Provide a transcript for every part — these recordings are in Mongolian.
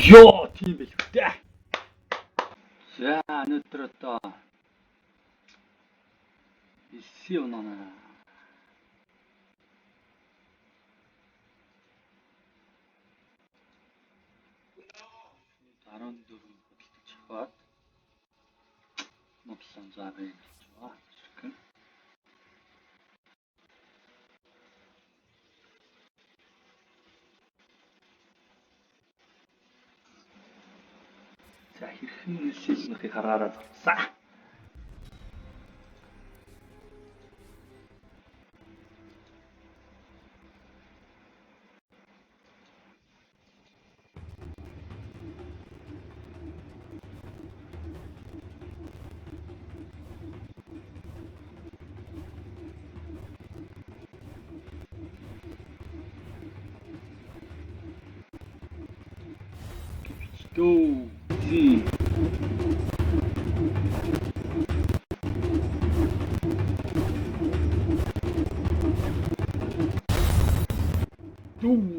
Йоо, тийм байл хөтэй. За өнөөдөр одоо 9 оноо. Дараа нь 14 хөдөлж аваад нотлон заагаад хэлж байгаа. За хэрхэн нэлсэлнүүдийг хараараа зурсан. Дөө. Дүү.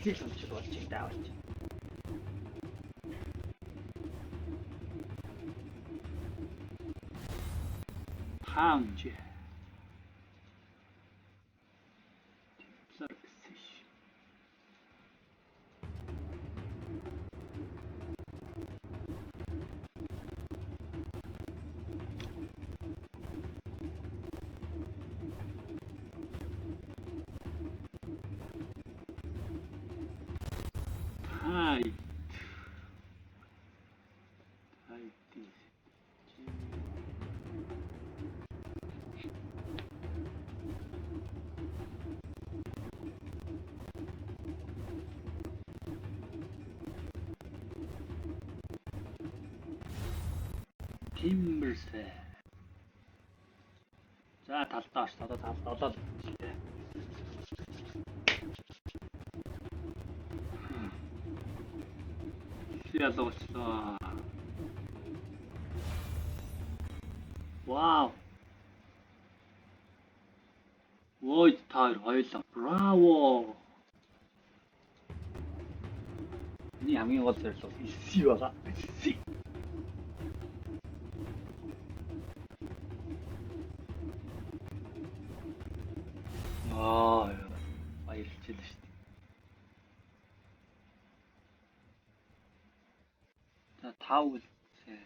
Хичээл уншил болж байгаа даавч. Хаамж. Хай. Timberset. За талдаа ш одоо талд олоод хэлээ. Ялгуулчлаа. Вау. Ой таар хоёлаа. Браво. Миний хамгийн гол зорилго эсси байгаа. Эсси. Баярлж байна шүү дээ. За 5 үлцээ.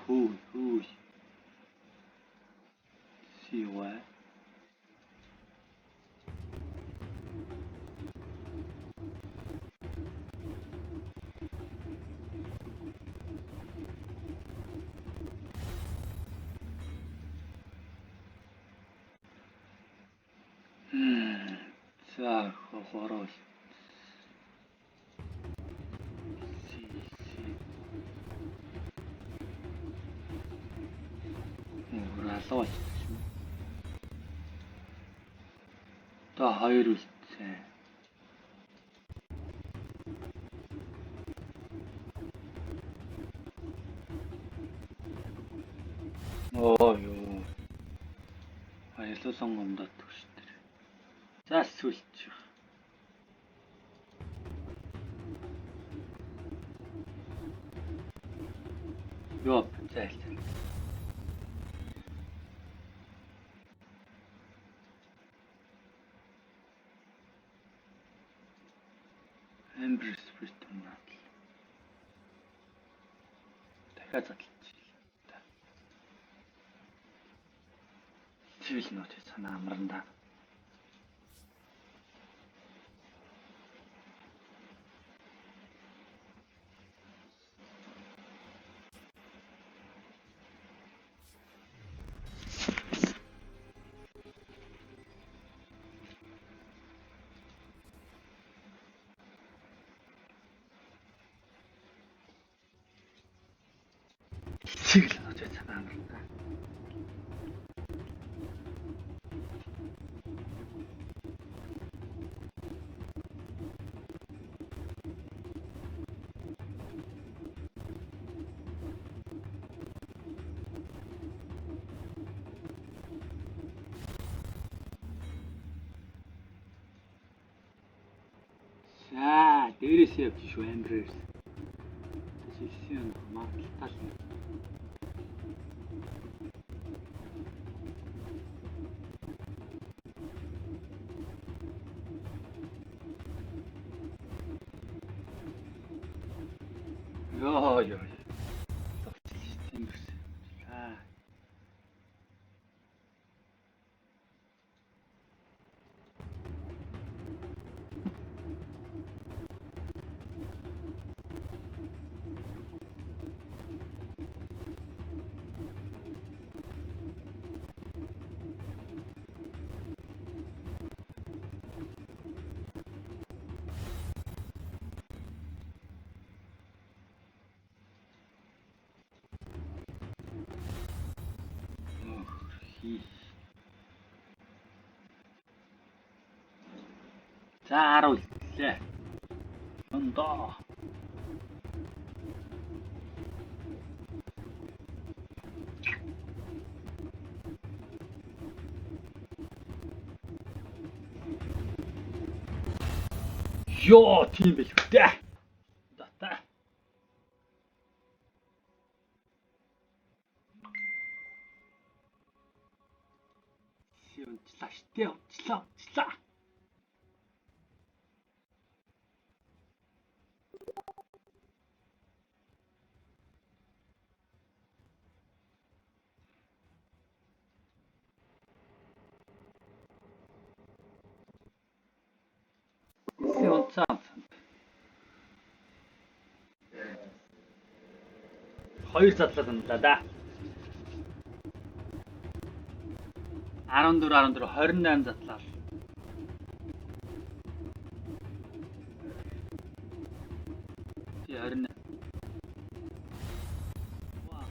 Хөөе. Сивэ. За хороо. Алуу болчихсон. Одоо 2 үлдсэн. Юу. Баярлалан гомдоод төгсдөр. За сүлж. Ёо, зайл. Эмбрис фристэмнат. дахиад задлж ийлээ. Цивил нот санаа амрандаа. Цивил нот санаа амрандаа. За, дээрээсээ явж шүү амбрээс. Тэсэлсэн магадлал. Ёо. Амбрээс. За. За 10 үлдлээ. Ондоо. Ёо, тийм байл үү дээ. Дата. Унчлаа штэ, унчлаа. Унцаа. 2 задлал ундлаа да. 14 28 задлал. Тий 28. Вау.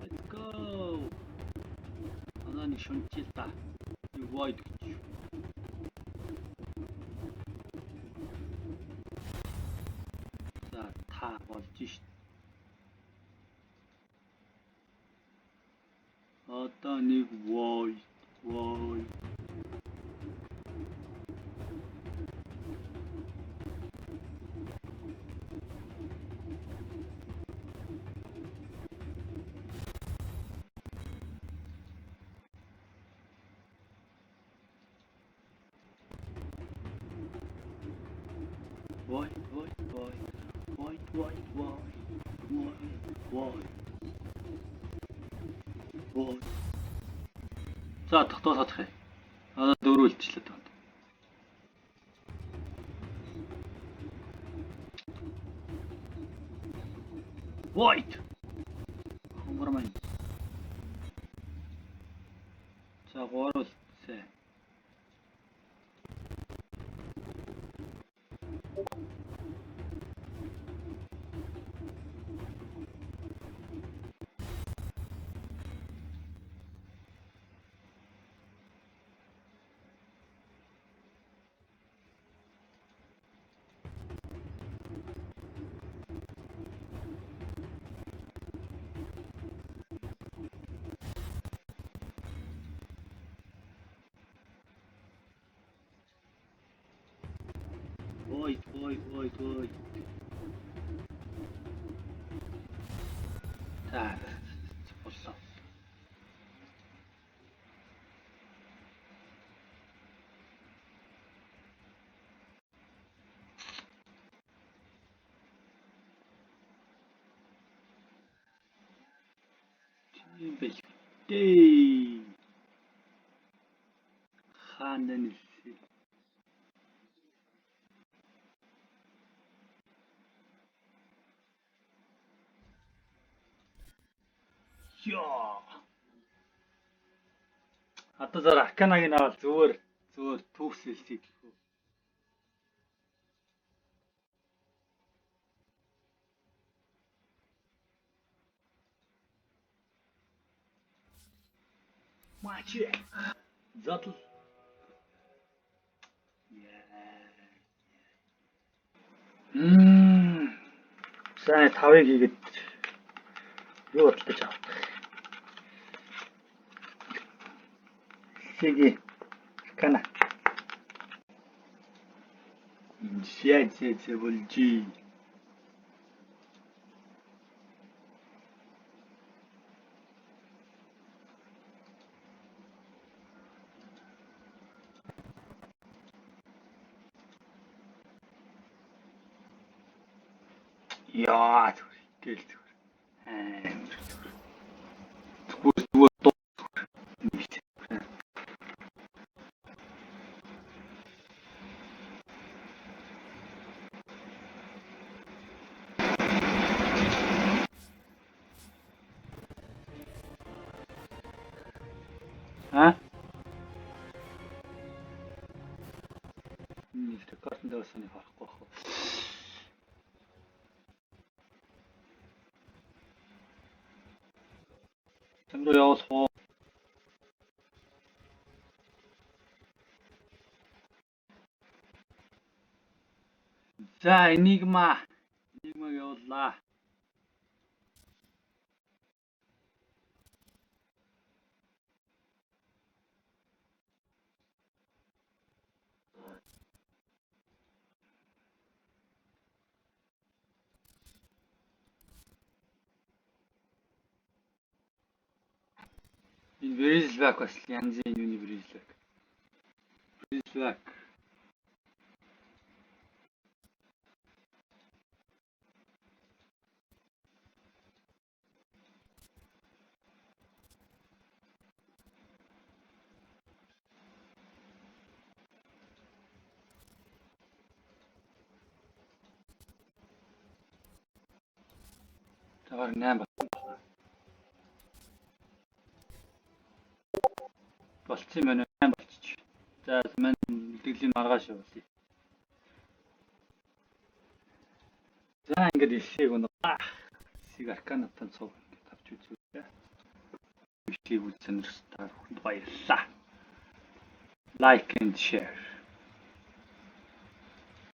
Let's go. Анааны шүнчил та. Юу void гэж. За та болж шít. Одоо нэг void. Void. За тогтоосох юм. Одоо 4 үлдчихлээ танд. Void. Хөнгөрмэн. За 3 үлдсэн. ой. За боллоо. Тийм байж дээ. Хаана нэлээ. Яа. Одоо зар Аканагийн аваад зүгээр түүхсэлсий гэхүү. Мач. Задл. За 5-ыг хийгээд юу бодлоо жаа. Сиги. Акана. Инсиативэ болжи. Яа гэл зүгээр. Зүгээр дуу. Рекордын дээр сони харахгүй байх. Тэндээ явуулах уу? За Enigma явууллаа. Энэ Breezback бас янзын юуны Breezback. Тагаар 8 болцсон юм байна. 8 болчих. За мань үлдэглийг маргааш явуулъя. За ингээд эсээг унаа. Эсээг Арканатан цуг ингээд авч үзүүлээ. Бишийг үзсэн рүү та бүхэнд баярлалаа. Like and share.